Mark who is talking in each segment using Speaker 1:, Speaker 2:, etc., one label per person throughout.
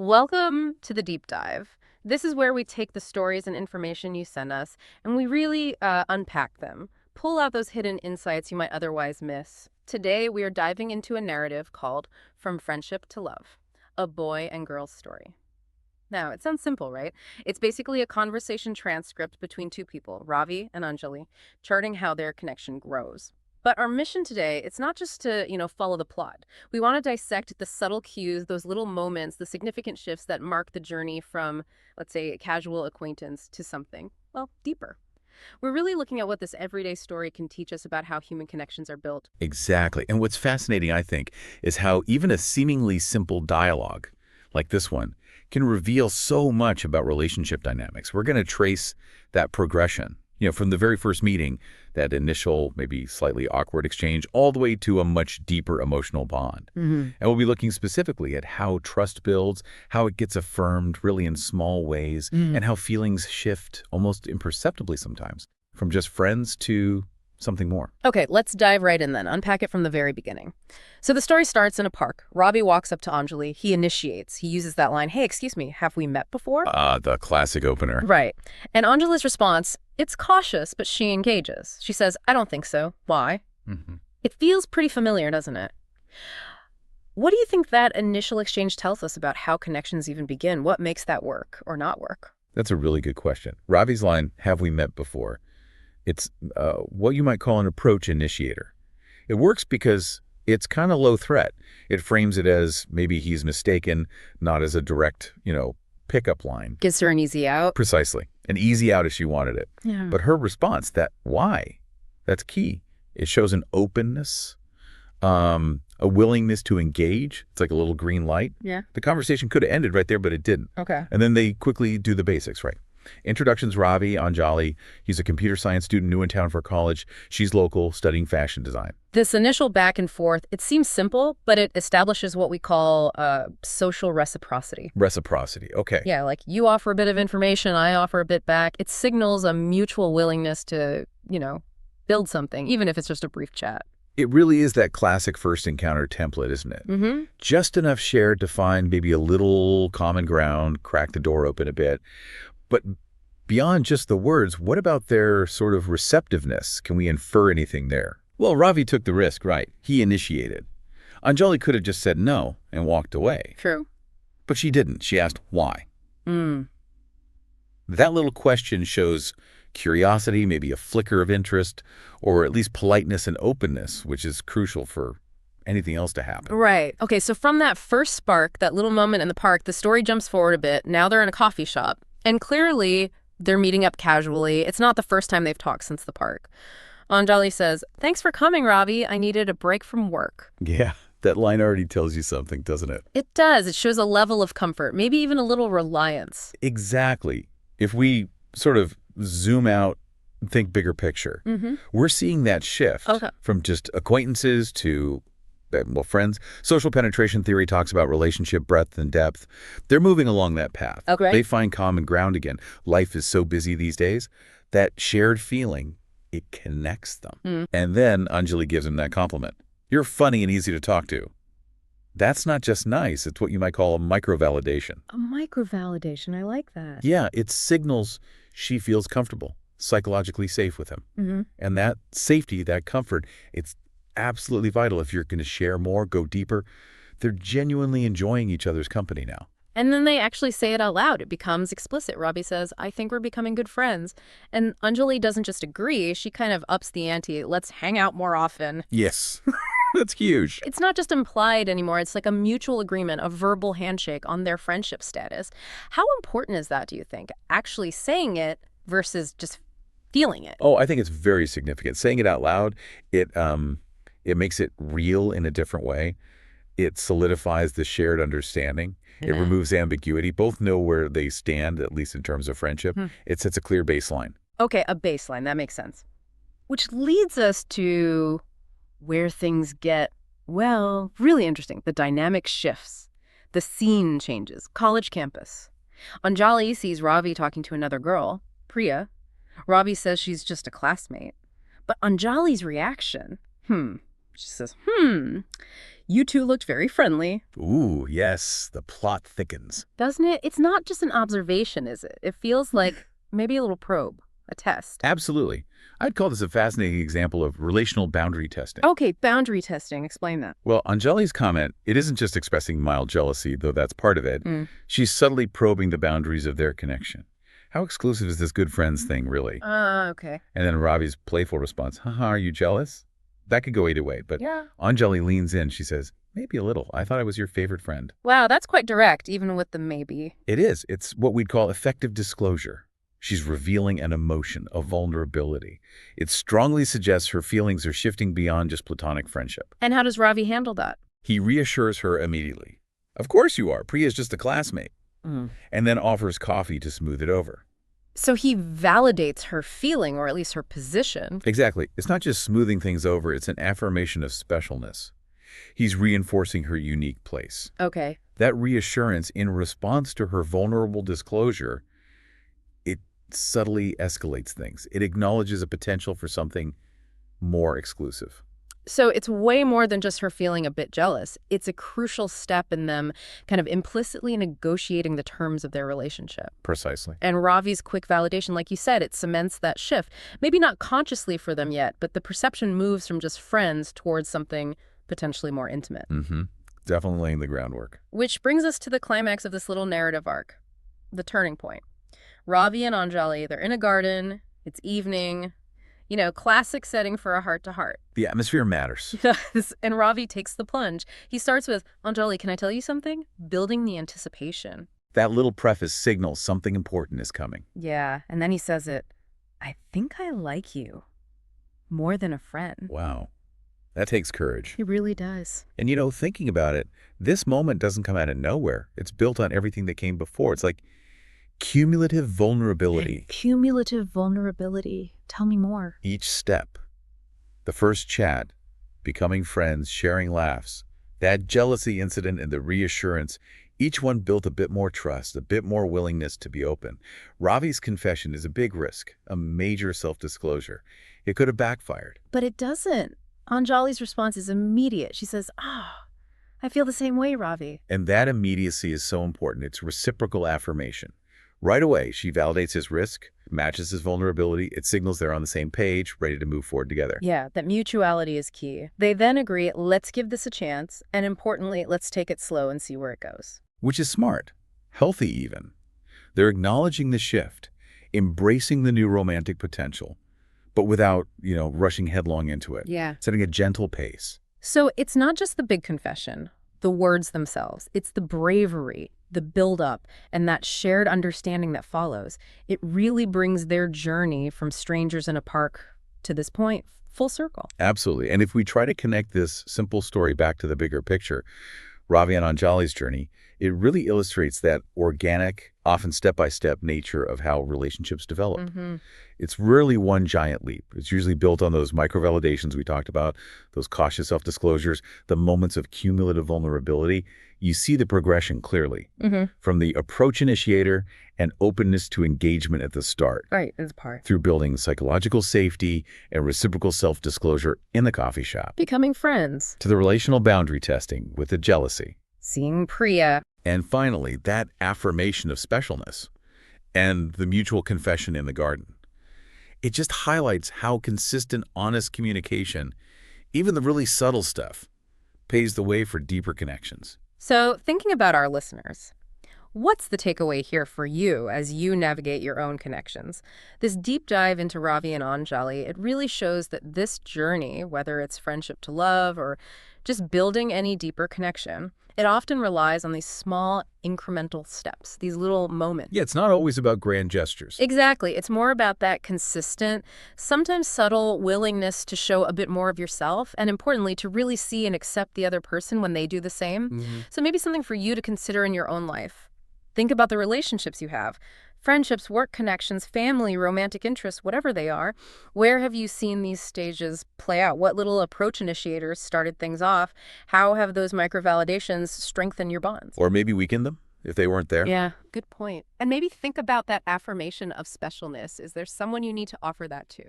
Speaker 1: Welcome to the deep dive. This is where we take the stories and information you send us and we really unpack them, pull out those hidden insights you might otherwise miss. Today, we are diving into a narrative called From Friendship to Love, a boy and girl's story. Now, it sounds simple, right? It's basically a conversation transcript between two people, Ravi and Anjali, charting how their connection grows. But our mission today, it's not just to, follow the plot. We want to dissect the subtle cues, those little moments, the significant shifts that mark the journey from, let's say, a casual acquaintance to something, well, deeper. We're really looking at what this everyday story can teach us about how human connections are built.
Speaker 2: Exactly. And what's fascinating, I think, is how even a seemingly simple dialogue like this one can reveal so much about relationship dynamics. We're going to trace that progression, from the very first meeting, that initial, maybe slightly awkward exchange, all the way to a much deeper emotional bond. And we'll be looking specifically at how trust builds, how it gets affirmed really in small ways, and how feelings shift almost imperceptibly sometimes from just friends to something more.
Speaker 1: Okay, let's dive right in then. Unpack it from the very beginning. So the story starts in a park. Ravi walks up to Anjali. He initiates. He uses that line, "Hey, excuse me, have we met before?"
Speaker 2: The classic opener.
Speaker 1: Right. And Anjali's response, it's cautious, but she engages. She says, "I don't think so. Why?" It feels pretty familiar, doesn't it? What do you think that initial exchange tells us about how connections even begin? What makes that work or not work?
Speaker 2: That's a really good question. Ravi's line, "Have we met before?" It's what you might call an approach initiator. It works because it's kind of low threat. It frames it as maybe he's mistaken, not as a direct, pickup line.
Speaker 1: Gives her an easy out.
Speaker 2: Precisely. An easy out if she wanted it.
Speaker 1: Yeah.
Speaker 2: But her response, that why, that's key. It shows an openness, a willingness to engage. It's like a little green light.
Speaker 1: Yeah.
Speaker 2: The conversation could have ended right there, but it didn't.
Speaker 1: Okay.
Speaker 2: And then they quickly do the basics, right? Introductions, Ravi, Anjali. He's a computer science student new in town for college. She's local, studying fashion design.
Speaker 1: This initial back and forth, it seems simple, but it establishes what we call social reciprocity.
Speaker 2: Reciprocity, okay.
Speaker 1: Yeah, like you offer a bit of information, I offer a bit back. It signals a mutual willingness to, build something, even if it's just a brief chat.
Speaker 2: It really is that classic first encounter template, isn't it? Just enough shared to find maybe a little common ground, crack the door open a bit. But beyond just the words, what about their sort of receptiveness? Can we infer anything there? Well, Ravi took the risk, right? He initiated. Anjali could have just said no and walked away.
Speaker 1: True.
Speaker 2: But she didn't. She asked why. That little question shows curiosity, maybe a flicker of interest, or at least politeness and openness, which is crucial for anything else to happen.
Speaker 1: Right. Okay, so from that first spark, that little moment in the park, the story jumps forward a bit. Now they're in a coffee shop. And clearly, they're meeting up casually. It's not the first time they've talked since the park. Anjali says, "Thanks for coming, Ravi. I needed a break from work."
Speaker 2: Yeah, that line already tells you something, doesn't it?
Speaker 1: It does. It shows a level of comfort, maybe even a little reliance.
Speaker 2: Exactly. If we sort of zoom out and think bigger picture, we're seeing that shift from just acquaintances to friends. Social penetration theory talks about relationship breadth and depth. They're moving along that path.
Speaker 1: Okay.
Speaker 2: They find common ground again. Life is so busy these days. That shared feeling, it connects them. And then Anjali gives him that compliment. "You're funny and easy to talk to." That's not just nice. It's what you might call a microvalidation.
Speaker 1: A microvalidation. I like that.
Speaker 2: Yeah, it signals she feels comfortable, psychologically safe with him. And that safety, that comfort, it's absolutely vital if you're going to share more, go deeper. They're genuinely enjoying each other's company now.
Speaker 1: And then they actually say it out loud. It becomes explicit. Ravi says, "I think we're becoming good friends." And Anjali doesn't just agree. She kind of ups the ante. "Let's hang out more often."
Speaker 2: Yes, that's huge.
Speaker 1: It's not just implied anymore. It's like a mutual agreement, a verbal handshake on their friendship status. How important is that, do you think? Actually saying it versus just feeling it?
Speaker 2: Oh, I think it's very significant. Saying it out loud, it makes it real in a different way. It solidifies the shared understanding. It removes ambiguity. Both know where they stand, at least in terms of friendship. It sets a clear baseline.
Speaker 1: Okay, a baseline. That makes sense. Which leads us to where things get, well, really interesting. The dynamic shifts. The scene changes. College campus. Anjali sees Ravi talking to another girl, Priya. Ravi says she's just a classmate. But Anjali's reaction, she says, You two looked very friendly.
Speaker 2: Ooh, yes, the plot thickens.
Speaker 1: Doesn't it? It's not just an observation, is it? It feels like maybe a little probe, a test.
Speaker 2: Absolutely. I'd call this a fascinating example of relational boundary testing.
Speaker 1: Okay, boundary testing. Explain that.
Speaker 2: Well, Anjali's comment, it isn't just expressing mild jealousy, though that's part of it.
Speaker 1: Mm.
Speaker 2: She's subtly probing the boundaries of their connection. How exclusive is this good friends thing, really?
Speaker 1: Okay.
Speaker 2: And then Ravi's playful response, haha, are you jealous? That could go either way, but
Speaker 1: Yeah.
Speaker 2: Anjali leans in. She says, maybe a little. I thought I was your favorite friend.
Speaker 1: Wow, that's quite direct, even with the maybe.
Speaker 2: It is. It's what we'd call effective disclosure. She's revealing an emotion, a vulnerability. It strongly suggests her feelings are shifting beyond just platonic friendship.
Speaker 1: And how does Ravi handle that?
Speaker 2: He reassures her immediately. Of course you are. Priya's just a classmate. And then offers coffee to smooth it over.
Speaker 1: So he validates her feeling, or at least her position.
Speaker 2: Exactly. It's not just smoothing things over, it's an affirmation of specialness. He's reinforcing her unique place.
Speaker 1: Okay.
Speaker 2: That reassurance in response to her vulnerable disclosure, it subtly escalates things. It acknowledges a potential for something more exclusive.
Speaker 1: So it's way more than just her feeling a bit jealous. It's a crucial step in them kind of implicitly negotiating the terms of their relationship.
Speaker 2: Precisely.
Speaker 1: And Ravi's quick validation, like you said, it cements that shift. Maybe not consciously for them yet, but the perception moves from just friends towards something potentially more intimate.
Speaker 2: Definitely laying the groundwork.
Speaker 1: Which brings us to the climax of this little narrative arc, the turning point. Ravi and Anjali, they're in a garden, it's evening, you know, classic setting for a heart-to-heart.
Speaker 2: The atmosphere matters.
Speaker 1: Yes, and Ravi takes the plunge. He starts with, Anjali, can I tell you something? Building the anticipation.
Speaker 2: That little preface signals something important is coming.
Speaker 1: Yeah, and then he says it, I think I like you more than a friend.
Speaker 2: Wow. That takes courage.
Speaker 1: It really does.
Speaker 2: And you know, thinking about it, this moment doesn't come out of nowhere. It's built on everything that came before. It's like cumulative vulnerability.
Speaker 1: Cumulative vulnerability. Tell me more.
Speaker 2: Each step, the first chat, becoming friends, sharing laughs, that jealousy incident and the reassurance, each one built a bit more trust, a bit more willingness to be open. Ravi's confession is a big risk, a major self-disclosure. It could have backfired.
Speaker 1: But it doesn't. Anjali's response is immediate. She says, I feel the same way, Ravi.
Speaker 2: And that immediacy is so important. It's reciprocal affirmation. Right away, she validates his risk, matches his vulnerability. It signals they're on the same page, ready to move forward together.
Speaker 1: Yeah, that mutuality is key. They then agree, let's give this a chance, and importantly, let's take it slow and see where it goes.
Speaker 2: Which is smart, healthy even. They're acknowledging the shift, embracing the new romantic potential, but without, rushing headlong into it.
Speaker 1: Yeah.
Speaker 2: Setting a gentle pace.
Speaker 1: So it's not just the big confession, the words themselves. It's the bravery, the build-up, and that shared understanding that follows. It really brings their journey from strangers in a park to this point full circle.
Speaker 2: Absolutely. And if we try to connect this simple story back to the bigger picture, Ravi and Anjali's journey, it really illustrates that organic, often step-by-step nature of how relationships develop. It's rarely one giant leap. It's usually built on those micro-validations we talked about, those cautious self-disclosures, the moments of cumulative vulnerability. You see the progression clearly from the approach initiator and openness to engagement at the start.
Speaker 1: Right, it's part.
Speaker 2: Through building psychological safety and reciprocal self-disclosure in the coffee shop.
Speaker 1: Becoming friends.
Speaker 2: To the relational boundary testing with the jealousy.
Speaker 1: Seeing Priya.
Speaker 2: And finally, that affirmation of specialness and the mutual confession in the garden. It just highlights how consistent, honest communication, even the really subtle stuff, paves the way for deeper connections.
Speaker 1: So, thinking about our listeners, what's the takeaway here for you as you navigate your own connections? This deep dive into Ravi and Anjali, it really shows that this journey, whether it's friendship to love or just building any deeper connection, it often relies on these small incremental steps, these little moments.
Speaker 2: Yeah, it's not always about grand gestures.
Speaker 1: Exactly. It's more about that consistent, sometimes subtle willingness to show a bit more of yourself, and importantly, to really see and accept the other person when they do the same. So maybe something for you to consider in your own life. Think about the relationships you have. Friendships, work connections, family, romantic interests, whatever they are. Where have you seen these stages play out? What little approach initiators started things off? How have those micro-validations strengthened your bonds?
Speaker 2: Or maybe weaken them if they weren't there.
Speaker 1: Yeah, good point. And maybe think about that affirmation of specialness. Is there someone you need to offer that to?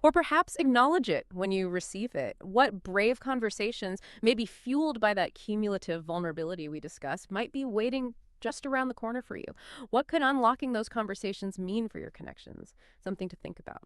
Speaker 1: Or perhaps acknowledge it when you receive it. What brave conversations, maybe fueled by that cumulative vulnerability we discussed, might be waiting just around the corner for you? What could unlocking those conversations mean for your connections? Something to think about.